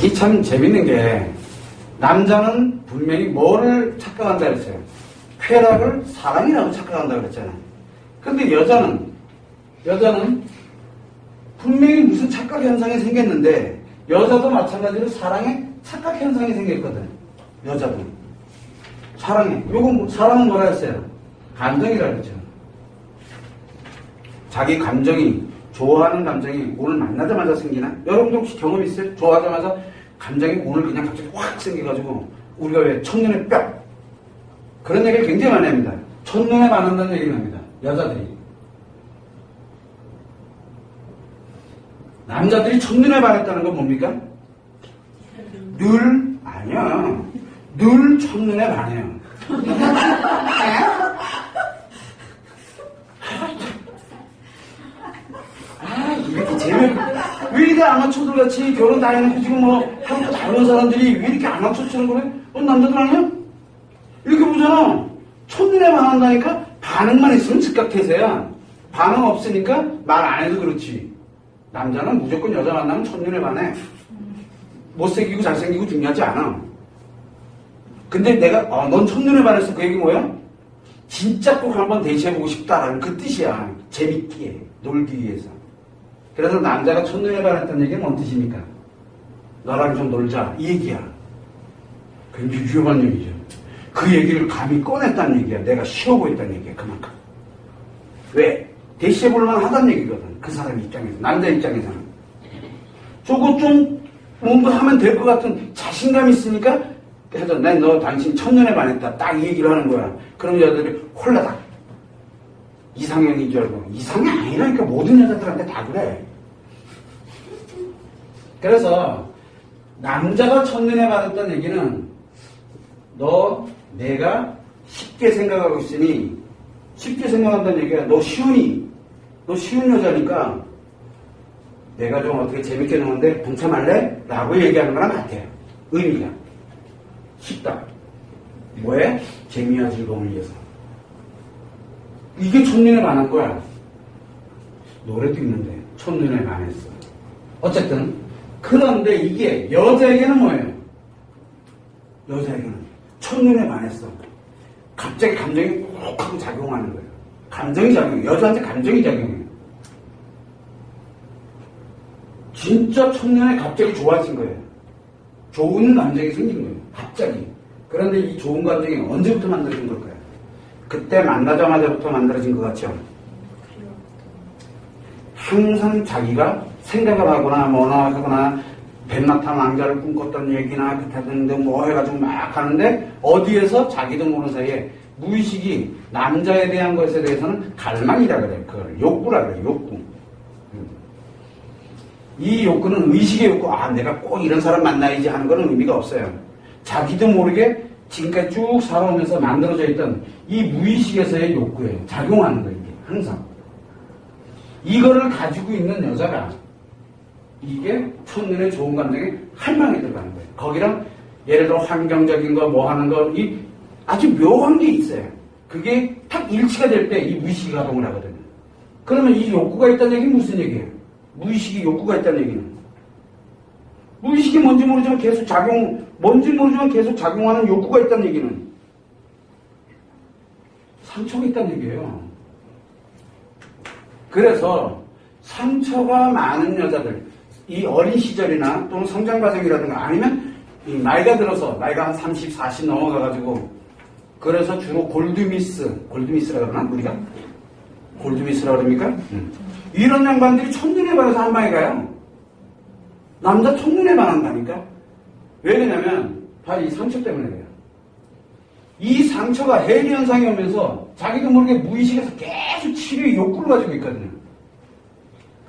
이 참 재밌는 게 남자는 분명히 뭐를 착각한다 그랬어요. 쾌락을 사랑이라고 착각한다 그랬잖아요. 근데 여자는 분명히 무슨 착각 현상이 생겼는데 여자도 마찬가지로 사랑에 착각 현상이 생겼거든. 여자도 사랑에 사랑은 뭐라 했어요? 감정이라 그랬죠. 자기 감정이 좋아하는 감정이 오늘 만나자마자 생기나? 여러분도 혹시 경험 있어요? 좋아하자마자 감정이 오늘 그냥 갑자기 확 생겨가지고 우리가 왜 첫눈에 뼈 그런 얘기를 굉장히 많이 합니다. 첫눈에 반한다는 얘기를 합니다. 여자들이. 남자들이 첫눈에 반했다는 건 뭡니까? 아니야. 늘 첫눈에 반해요. 이렇게 왜 이렇게 아마추어들 같이 결혼 다 해놓고 지금 한국 다른 사람들이 왜 이렇게 아마추어처럼 그래? 남자들 아니야? 이렇게 보잖아. 첫눈에 반한다니까 반응만 있으면 즉각 태세야. 반응 없으니까 말 안 해도 그렇지. 남자는 무조건 여자 만나면 첫눈에 반해. 못생기고 잘생기고 중요하지 않아. 근데 내가 넌 첫눈에 반했어. 그 얘기 뭐야? 진짜 꼭 한번 대시해보고 싶다라는 그 뜻이야. 재밌게 놀기 위해서. 그래서 남자가 첫눈에 반했다는 얘기는 뭔 뜻입니까? 너랑 좀 놀자 이 얘기야. 굉장히 위험한 얘기죠. 그 얘기를 감히 꺼냈다는 얘기야. 내가 쉬워 보였다는 얘기야. 그만큼. 왜? 대시해볼만 하다는 얘기거든. 그 사람 입장에서. 남자 입장에서는. 저거 좀 뭔가 하면 될 것 같은 자신감이 있으니까 해서 너 당신 첫눈에 반했다. 딱 이 얘기를 하는 거야. 그럼 여자들이 홀라닥. 이상형인 줄 알고. 이상형 아니라니까 모든 여자들한테 다 그래. 그래서 남자가 첫눈에 반했다는 얘기는 내가 쉽게 생각하고 있으니 쉽게 생각한다는 얘기가 너 쉬운 여자니까 내가 좀 어떻게 재밌게 노는데 동참할래? 라고 얘기하는 거랑 같아요. 의미가. 쉽다. 뭐해? 재미와 즐거움을 위해서. 이게 첫눈에 반한 거야. 노래도 있는데 첫눈에 반했어. 어쨌든 그런데 이게 여자에게는 뭐예요? 여자에게는 첫눈에 반했어. 갑자기 감정이 꼭 하고 작용하는 거예요. 감정이 작용해요. 여자한테 감정이 작용해요. 진짜 첫눈에 갑자기 좋아진 거예요. 좋은 감정이 생긴 거예요. 갑자기. 그런데 이 좋은 감정이 언제부터 만들어진 걸까요? 그때 만나자마자부터 만들어진 것 같죠? 항상 자기가 생각을 하거나 뭐나 하거나 벤나타 왕자를 꿈꿨던 얘기나 그때 뭐 해가지고 막 하는데 어디에서 자기도 모르는 사이에 무의식이 남자에 대한 것에 대해서는 갈망이라 그래요. 그걸 욕구라 그래요. 욕구. 이 욕구는 의식의 욕구. 내가 꼭 이런 사람 만나야지 하는 건 의미가 없어요. 자기도 모르게 지금까지 쭉 살아오면서 만들어져 있던 이 무의식에서의 욕구예요. 작용하는 거예요. 이게 항상. 이거를 가지고 있는 여자가 이게 첫눈에 좋은 감정에 할망이 들어가는 거예요. 거기랑 예를 들어 환경적인 거 뭐 하는 거 이 아주 묘한 게 있어요. 그게 딱 일치가 될 때 이 무의식이 가동을 하거든요. 그러면 이 욕구가 있다는 얘기는 무슨 얘기예요? 무의식이 욕구가 있다는 얘기는 무의식이 뭔지 모르지만 계속 작용하는 욕구가 있다는 얘기는 상처가 있다는 얘기예요. 그래서 상처가 많은 여자들 이 어린 시절이나 또는 성장 과정이라든가 아니면 이 나이가 들어서 나이가 한 30, 40 넘어가가지고 그래서 주로 골드미스라 그러나 우리가? 골드미스라 그럽니까? 이런 양반들이 첫눈에 반해서 한 방에 가요. 남자 첫눈에 반한다니까? 왜 그러냐면 바로 이 상처 때문에 그래요. 이 상처가 해리 현상이 오면서 자기도 모르게 무의식에서 계속 치료의 욕구를 가지고 있거든요.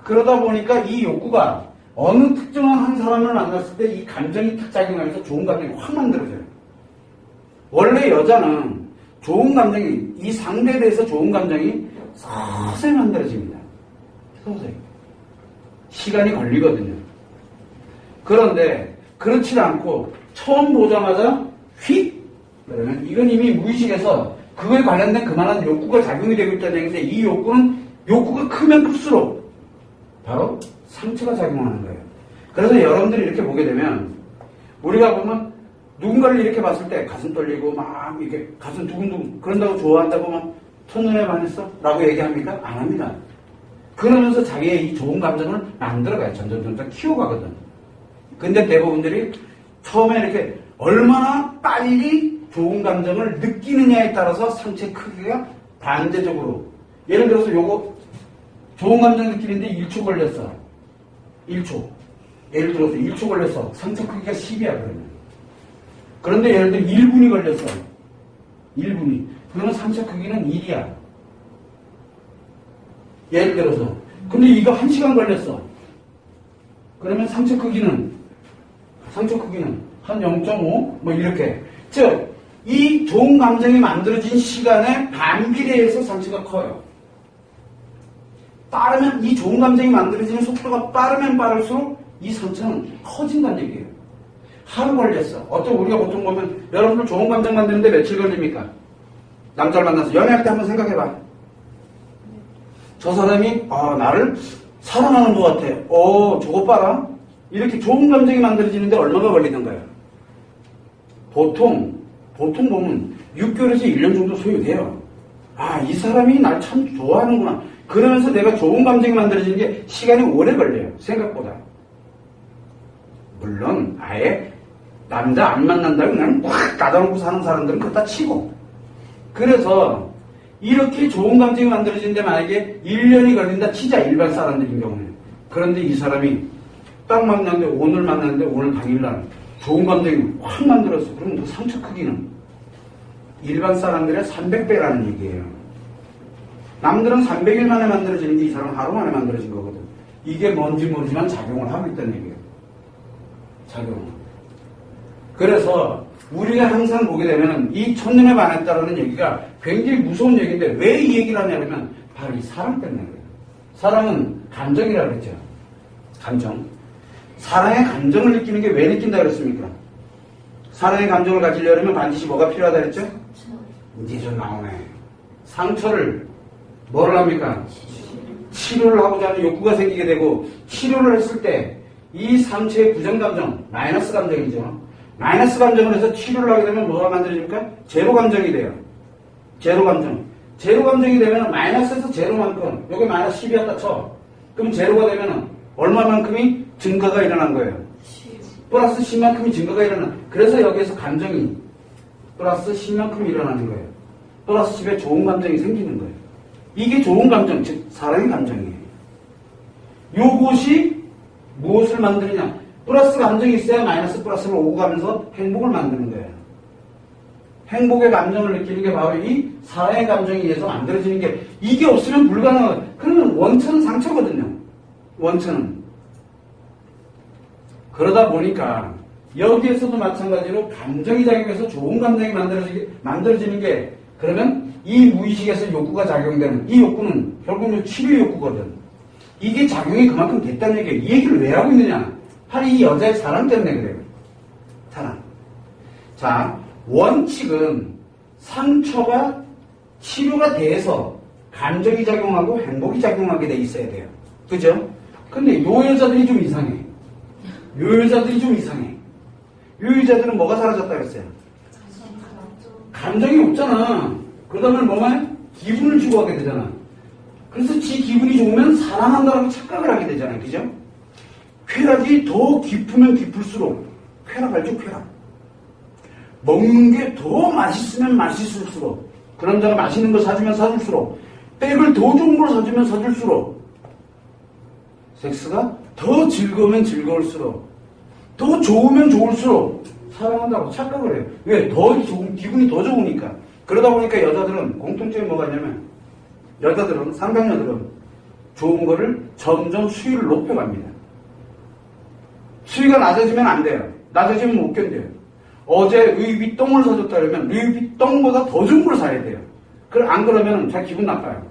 그러다 보니까 이 욕구가 어느 특정한 한 사람을 만났을 때 이 감정이 탁 작용하면서 좋은 감정이 확 만들어져요. 원래 여자는 좋은 감정이 이 상대에 대해서 좋은 감정이 서서히 만들어집니다. 서서히. 시간이 걸리거든요. 그런데 그렇지 않고 처음 보자마자 휙 그러면 이건 이미 무의식에서 그거에 관련된 그만한 욕구가 작용이 되고 있다는 얘기인데 이 욕구가 크면 클수록 바로 상처가 작용하는 거예요. 그래서 여러분들이 이렇게 보게 되면 우리가 보면 누군가를 이렇게 봤을 때 가슴 떨리고 막 이렇게 가슴 두근두근 그런다고 좋아한다고 막 첫눈에 반했어? 라고 얘기합니까? 안 합니다. 그러면서 자기의 이 좋은 감정을 만들어가요. 점점 키워가거든. 근데 대부분들이 처음에 이렇게 얼마나 빨리 좋은 감정을 느끼느냐에 따라서 상처의 크기가 반대적으로. 예를 들어서 요거 좋은 감정 느끼는데 1초 걸렸어. 1초. 예를 들어서 1초 걸렸어. 상처 크기가 10이야 그러면. 그런데 예를 들어 1분이 걸렸어. 1분이. 그러면 상처 크기는 1이야. 예를 들어서. 근데 이거 1시간 걸렸어. 그러면 상처 크기는 한 0.5? 뭐 이렇게. 즉, 이 좋은 감정이 만들어진 시간에 반비례해서 상처가 커요. 빠르면, 이 좋은 감정이 만들어지는 속도가 빠르면 빠를수록 이 상처는 커진다는 얘기예요. 하루 걸렸어. 우리가 보통 보면, 여러분들 좋은 감정 만드는데 며칠 걸립니까? 남자를 만나서 연애할 때 한번 생각해봐. 저 사람이 나를 사랑하는 것 같아. 저거 봐라. 이렇게 좋은 감정이 만들어지는데 얼마나 걸리던가요? 보통 보면 6개월에서 1년 정도 소요돼요. 이 사람이 날 참 좋아하는구나. 그러면서 내가 좋은 감정이 만들어지는 게 시간이 오래 걸려요. 생각보다. 물론 아예 남자 안 만난다고 그냥 확 닫아놓고 사는 사람들은 그렇다 치고. 그래서 이렇게 좋은 감정이 만들어지는데 만약에 1년이 걸린다 치자, 일반 사람들인 경우는. 그런데 이 사람이 딱 만났는데 오늘 당일날 좋은 감정이 확 만들었어. 그럼 그 상처 크기는 일반 사람들의 300배라는 얘기예요. 남들은 300일 만에 만들어지는데 이 사람은 하루 만에 만들어진 거거든. 이게 뭔지 모르지만 작용을 하고 있다는 얘기예요. 작용을. 그래서 우리가 항상 보게 되면 이 첫눈에 반했다라는 얘기가 굉장히 무서운 얘기인데 왜 이 얘기를 하냐면 바로 이 사랑 때문에 그래요. 사랑은 감정이라고 그랬죠. 감정. 사랑의 감정을 느끼는 게 왜 느낀다 그랬습니까? 사랑의 감정을 가지려면 반드시 뭐가 필요하다 그랬죠? 이제 좀 나오네. 상처를 뭐를 합니까? 치료를 하고자 하는 욕구가 생기게 되고 치료를 했을 때 이 상처의 부정감정, 마이너스 감정이죠. 마이너스 감정을 해서 치료를 하게 되면 뭐가 만들어집니까? 제로 감정이 돼요. 제로 감정. 제로 감정이 되면 마이너스에서 제로만큼, 여기 마이너스 10이었다 쳐. 그럼 제로가 되면 얼마만큼이 증가가 일어난 거예요? 플러스 10만큼이 증가가 일어난. 그래서 여기에서 감정이 플러스 10만큼 일어나는 거예요. 플러스 10에 좋은 감정이 생기는 거예요. 이게 좋은 감정, 즉 사랑의 감정이에요. 요것이 무엇을 만드느냐? 플러스 감정이 있어야 마이너스 플러스를 오고 가면서 행복을 만드는 거예요. 행복의 감정을 느끼는 게 바로 이 사랑의 감정에 의해서 만들어지는 게, 이게 없으면 불가능하거든요. 그러면 원천은 상처거든요. 원천은. 그러다 보니까 여기에서도 마찬가지로 감정이 작용해서 좋은 감정이 만들어지는 게, 그러면 이 무의식에서 욕구가 작용되는, 이 욕구는 결국은 치료 욕구거든. 이게 작용이 그만큼 됐다는 얘기예요. 이 얘기를 왜 하고 있느냐? 바로 이 여자의 사랑 때문에 그래요. 사랑. 자, 원칙은 상처가 치료가 돼서 감정이 작용하고 행복이 작용하게 돼 있어야 돼요. 그죠? 근데 요 여자들이 좀 이상해. 요 여자들은 뭐가 사라졌다 그랬어요? 감정이 없잖아. 그러다 보면 뭐만 기분을 추구하게 되잖아. 그래서 지 기분이 좋으면 사랑한다고 착각을 하게 되잖아요. 그죠? 쾌락이 더 깊으면 깊을수록, 쾌락 알죠? 쾌락. 먹는 게 더 맛있으면 맛있을수록, 그 남자가 맛있는 거 사주면 사줄수록, 백을 더 좋은 걸 사주면 사줄수록, 섹스가 더 즐거우면 즐거울수록, 더 좋으면 좋을수록 사랑한다고 착각을 해요. 왜? 기분이 더 좋으니까. 그러다 보니까 여자들은 공통점이 뭐가 있냐면, 상당녀들은 좋은 거를 점점 수위를 높여갑니다. 수위가 낮아지면 안 돼요. 낮아지면 못 견뎌요. 어제 루이비통을 사줬다 그러면 루이비통보다 더 좋은 걸 사야 돼요. 안 그러면 자기 기분 나빠요.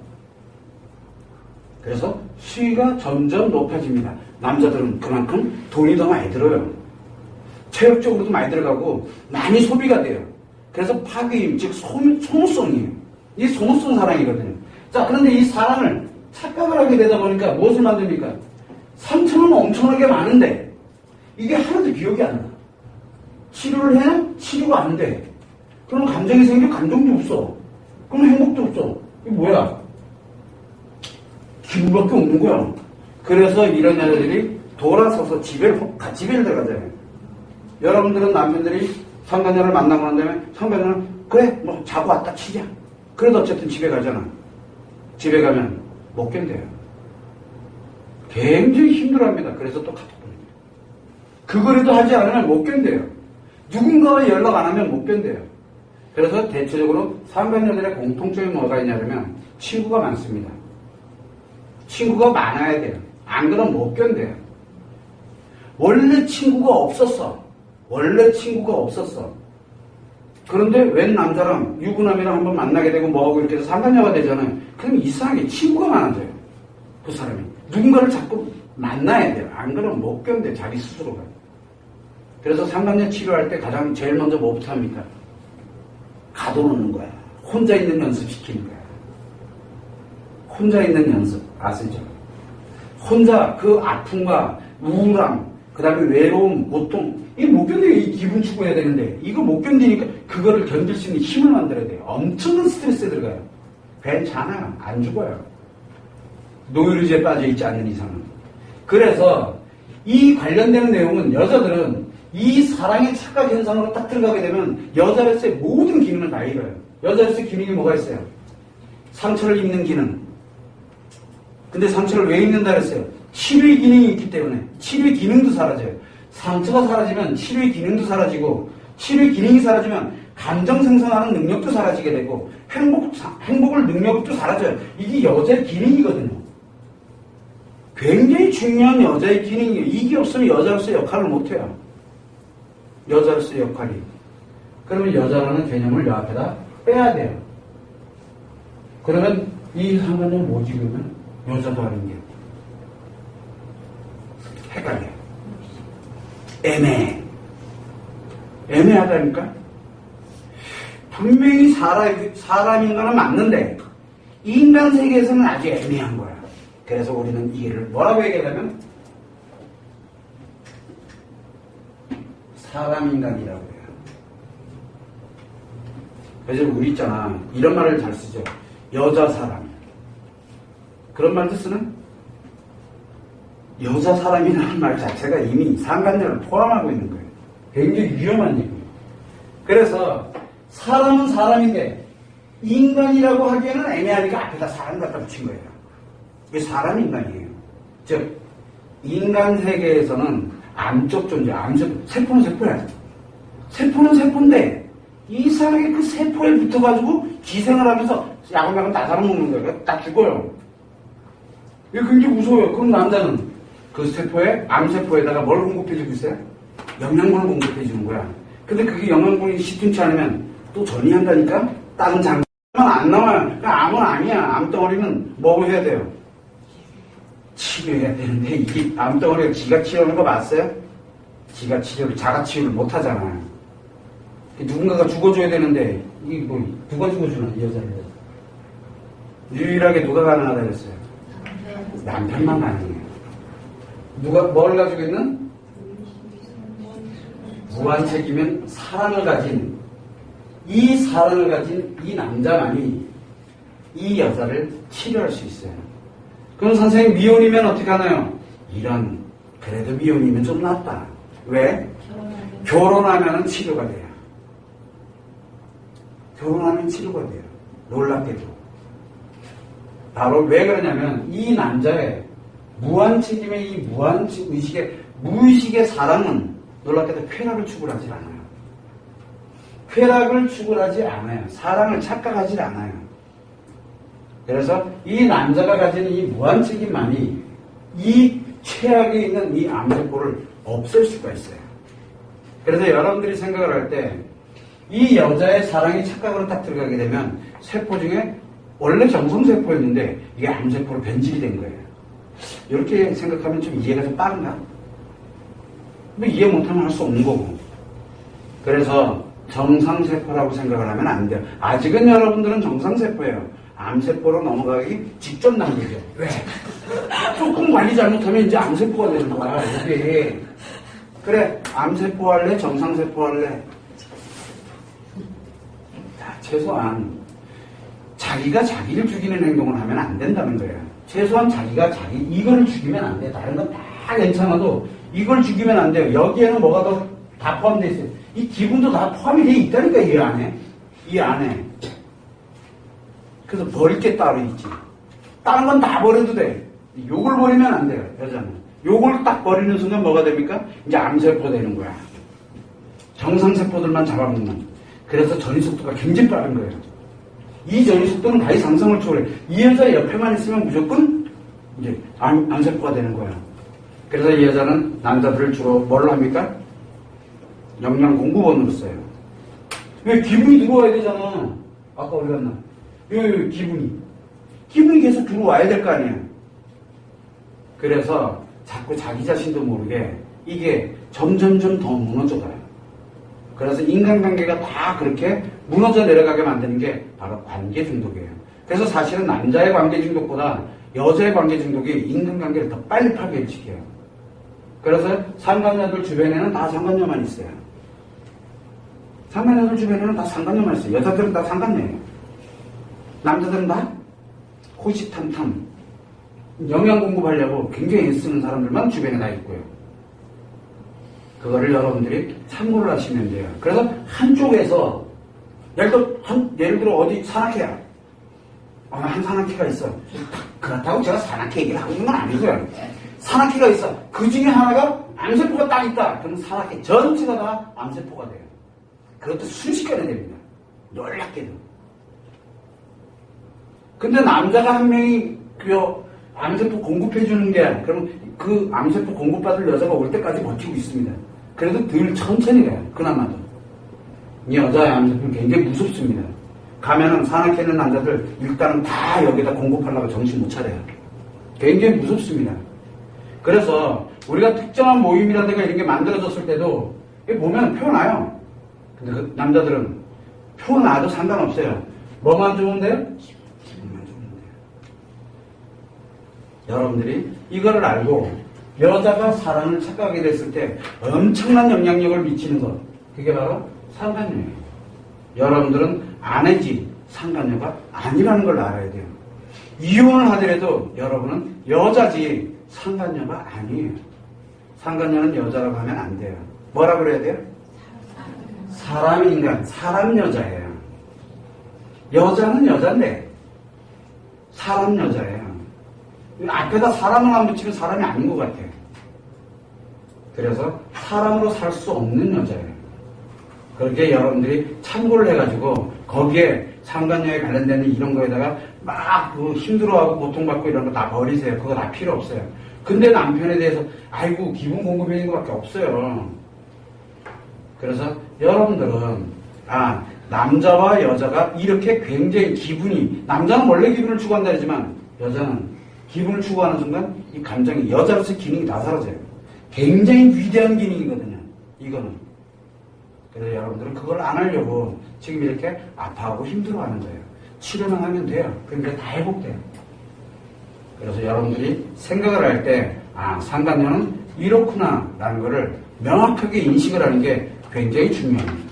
그래서 수위가 점점 높아집니다. 남자들은 그만큼 돈이 더 많이 들어요. 체력적으로도 많이 들어가고 많이 소비가 돼요. 그래서 파괴임, 즉 소모성이에요. 이게 소모성 사랑이거든요. 자, 그런데 이 사랑을 착각을 하게 되다 보니까 무엇을 만듭니까? 상처는 엄청나게 많은데 이게 하나도 기억이 안 나. 치료를 해? 치료가 안 돼. 그럼 감정이 생겨? 감정도 없어. 그럼 행복도 없어. 이게 뭐야? 기분밖에 없는 거야. 그래서 이런 여자들이 돌아서서 집에 들어가잖아요. 여러분들은 남편들이 상간녀를 만나고 난 다음에 상간녀는 그래 뭐 자고 왔다 치자. 그래도 어쨌든 집에 가잖아. 집에 가면 못 견뎌요. 굉장히 힘들어합니다. 그래서 또 카톡 보냅니다. 그거라도 하지 않으면 못 견뎌요. 누군가와 연락 안 하면 못 견뎌요. 그래서 대체적으로 상간녀들의 공통점이 뭐가 있냐면 친구가 많습니다. 친구가 많아야 돼요. 안 그러면 못 견뎌요. 원래 친구가 없었어. 그런데 웬 남자랑 유부남이랑 한번 만나게 되고 뭐하고 이렇게 해서 상간녀가 되잖아요. 그럼 이상하게 친구가 많아져요. 그 사람이. 누군가를 자꾸 만나야 돼요. 안 그러면 못 견뎌요. 자기 스스로가. 그래서 상간녀 치료할 때 가장 제일 먼저 뭐부터 합니까? 가둬놓는 거야. 혼자 있는 연습 시키는 거야. 혼자 있는 연습 아시죠? 혼자 그 아픔과 우울함, 그 다음에 외로움, 고통 이거 못 견뎌요. 이 기분 추구해야 되는데 이거 못 견디니까 그거를 견딜 수 있는 힘을 만들어야 돼요. 엄청난 스트레스에 들어가요. 괜찮아요. 안 죽어요. 노이로제에 빠져있지 않는 이상은. 그래서 이 관련되는 내용은 여자들은 이 사랑의 착각 현상으로 딱 들어가게 되면 여자로서의 모든 기능을 다 잃어요. 여자로서의 기능이 뭐가 있어요? 상처를 입는 기능. 근데 상처를 왜 입는다 그랬어요? 치료의 기능이 있기 때문에. 치료의 기능도 사라져요. 상처가 사라지면 치료의 기능도 사라지고, 치료의 기능이 사라지면 감정 생성하는 능력도 사라지게 되고, 행복을 능력도 사라져요. 이게 여자의 기능이거든요. 굉장히 중요한 여자의 기능이에요. 이게 없으면 여자로서의 역할을 못해요. 여자로서의 역할이. 그러면 여자라는 개념을 여 앞에다 빼야 돼요. 그러면 이 상관은 뭐지 그러면? 여자도 아닌 게. 헷갈려요. 애매하다니까? 분명히 사람인가는 맞는데, 인간 세계에서는 아주 애매한 거야. 그래서 우리는 이를 뭐라고 얘기하냐면, 사람인간이라고 해요. 그래서 우리 있잖아. 이런 말을 잘 쓰죠. 여자 사람. 그런 말도 쓰는? 여자 사람이라는 말 자체가 이미 상간녀를 포함하고 있는 거예요. 굉장히 위험한 얘기예요. 그래서 사람은 사람인데 인간이라고 하기에는 애매하니까 앞에다 사람 갖다 붙인 거예요. 이게 사람 인간이에요. 즉 인간 세계에서는 암적 존재, 세포는 세포야. 세포는 세포인데 이상하게 그 세포에 붙어가지고 기생을 하면서 야금야금 다 잡아먹는 거예요. 다 죽어요. 이게 굉장히 무서워요. 그럼 남자는 그 세포에, 암세포에다가 뭘 공급해주고 있어요? 영양분을 공급해주는 거야. 근데 그게 영양분이 시튼치 않으면 또 전이한다니까? 다른 장면 안 나와요. 그러니까 암은 아니야. 암덩어리는 뭐 해야 돼요? 치료해야 되는데 이 암덩어리가 지가 치료하는 거 봤어요? 지가 치료를, 자가 치료를 못 하잖아요. 누군가가 죽어줘야 되는데 이게 뭐 누가 죽어주나 이 여자를. 유일하게 누가 가능하다 그랬어요? 남편만 가능해요. 누가 뭘 가지고 있는? 무한책임은 사랑을 가진 이 남자만이 이 여자를 치료할 수 있어요. 그럼 선생님 미혼이면 어떻게 하나요? 그래도 미혼이면 좀 낫다. 왜? 결혼하면 치료가 돼요. 결혼하면 치료가 돼요. 놀랍게도. 바로 왜 그러냐면 이 남자의 무한책임의 이 무의식의 사랑은 놀랍게도 쾌락을 추구하지 않아요. 쾌락을 추구하지 않아요. 사랑을 착각하지 않아요. 그래서 이 남자가 가지는 이 무한책임만이 이 최악에 있는 이 암세포를 없앨 수가 있어요. 그래서 여러분들이 생각을 할 때 이 여자의 사랑이 착각으로 딱 들어가게 되면 세포 중에 원래 정성세포였는데 이게 암세포로 변질이 된 거예요. 이렇게 생각하면 좀 이해가 좀 빠른가? 뭐 이해 못하면 할 수 없는 거고. 그래서 정상세포라고 생각을 하면 안 돼요. 아직은 여러분들은 정상세포예요. 암세포로 넘어가기 직전 단계죠. 왜? 조금 관리 잘못하면 이제 암세포가 되는 거야. 이게. 그래. 암세포 할래? 정상세포 할래? 자, 최소한 자기가 자기를 죽이는 행동을 하면 안 된다는 거예요. 최소한 자기가 이거를 죽이면 안 돼. 다른 건 다 괜찮아도 이걸 죽이면 안 돼요. 여기에는 뭐가 더 다 포함되어 있어요. 이 기분도 다 포함이 되어 있다니까, 이 안에. 이 안에. 그래서 버릴 게 따로 있지. 다른 건 다 버려도 돼. 욕을 버리면 안 돼요, 여자는. 욕을 딱 버리는 순간 뭐가 됩니까? 이제 암세포 되는 거야. 정상세포들만 잡아먹는. 그래서 전이속도가 굉장히 빠른 거예요. 이 전이속도는 가히 상승을 초월해. 이 여자 옆에만 있으면 무조건 이제 암세포가 되는 거야. 그래서 이 여자는 남자들을 주로 뭘로 합니까? 영양 공급원으로 써요. 왜 기분이 들어와야 되잖아. 아까 어디 갔나? 왜 기분이 계속 들어와야 될 거 아니에요. 그래서 자꾸 자기 자신도 모르게 이게 점점점 더 무너져가요. 그래서 인간관계가 다 그렇게 무너져 내려가게 만드는 게 바로 관계 중독이에요. 그래서 사실은 남자의 관계 중독보다 여자의 관계 중독이 인간관계를 더 빨리 파괴시켜요. 그래서 상간녀들 주변에는 다 상간녀만 있어요. 상간녀들 주변에는 다 상간녀만 있어요. 여자들은 다 상간녀예요. 남자들은 다 호시탐탐 영양 공급하려고 굉장히 애쓰는 사람들만 주변에 다 있고요. 그거를 여러분들이 참고를 하시면 돼요. 그래서 한쪽에서 예를 들어 어디 산악회야. 한 산악회가 있어. 그렇다고 제가 산악회 얘기를 하고 있는 건 아니고요. 산악회가 있어. 그 중에 하나가 암세포가 딱 있다. 그럼 산악회 전체가 다 암세포가 돼요. 그것도 순식간에 됩니다. 놀랍게도. 근데 남자가 한 명이 암세포 공급해주는 게, 그럼 그 암세포 공급받을 여자가 올 때까지 버티고 있습니다. 그래도 늘 천천히 가요. 그나마도. 이 여자의 암세포는 굉장히 무섭습니다. 가면은 산악회 있는 남자들 일단은 다 여기다 공급하려고 정신 못 차려요. 굉장히 무섭습니다. 그래서 우리가 특정한 모임이라든가 이런 게 만들어졌을 때도 보면 표 나요. 근데 그 남자들은 표 나도 상관없어요. 뭐만 좋은데요? 기분만 좋은데요. 여러분들이 이거를 알고 여자가 사랑을 착각하게 됐을 때 엄청난 영향력을 미치는 것, 그게 바로 상간녀예요. 여러분들은 아내지 상간녀가 아니라는 걸 알아야 돼요. 이혼을 하더라도 여러분은 여자지 상간녀가 아니에요. 상간녀는 여자라고 하면 안 돼요. 뭐라 그래야 돼요? 사람 인간, 사람 여자예요. 여자는 여잔데 사람 여자예요. 앞에다 사람을 안 붙이면 사람이 아닌 것 같아요. 그래서 사람으로 살 수 없는 여자예요. 그렇게 여러분들이 참고를 해가지고 거기에 상간녀에 관련되는 이런 거에다가 막 힘들어하고 고통받고 이런 거 다 버리세요. 그거 다 필요 없어요. 근데 남편에 대해서 아이고 기분 공급해주는 것밖에 없어요. 그래서 여러분들은 남자와 여자가 이렇게 굉장히 남자는 원래 기분을 추구한다 하지만 여자는 기분을 추구하는 순간 이 감정이 여자로서의 기능이 다 사라져요. 굉장히 위대한 기능이거든요. 이거는. 그래서 여러분들은 그걸 안 하려고 지금 이렇게 아파하고 힘들어하는 거예요. 치료만 하면 돼요. 그러니까 다 회복돼요. 그래서 여러분들이 생각을 할 때 상간녀는 이렇구나 라는 거를 명확하게 인식을 하는 게 굉장히 중요합니다.